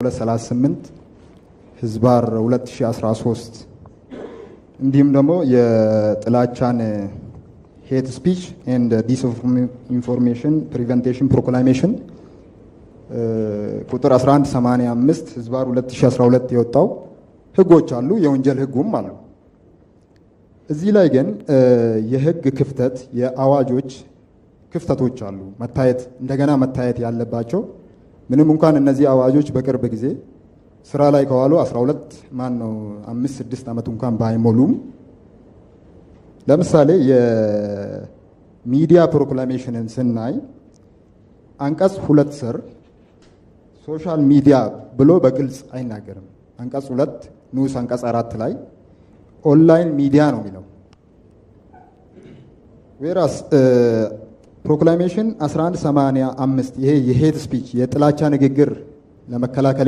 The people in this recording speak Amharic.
238 ህዝባር 2013 እንዲሁም ደግሞ የጥላቻን ሄት ስፒች ኤንድ ዲስኢንፎርሜሽን ፕሪቨንቴሽን ፕሮክላሜሽን ቁጥር 1185 ህዝባር 2012 የወጣው ህጎች አሉ፣ የወንጀል ህጉም አሉ። እዚህ ላይ ግን የህግ ክፍተት፣ የአዋጆች ክፍተቶች አሉ እንደገና መታየት ያለባቸው። ምንም እንኳን እነዚህ አዋጆች በቅርብ ጊዜ ስራ ላይ ከዋሉ 5-6 ዓመት እንኳን ባይሞሉም ለምሳሌ የሚዲያ ፕሮክላሜሽንን ስናይ አንቀጽ 2 ስር ሶሻል ሚዲያ ብሎ በግልጽ አይናገርም። አንቀጽ 2 ንዑስ አንቀጽ 4 ላይ ኦንላይን ሚዲያ ነው የሚለው። ዌራስ ፕሮክላሜሽን 1185 ይሄ የሄት ስፒች የጥላቻ ንግግር ለመከላከል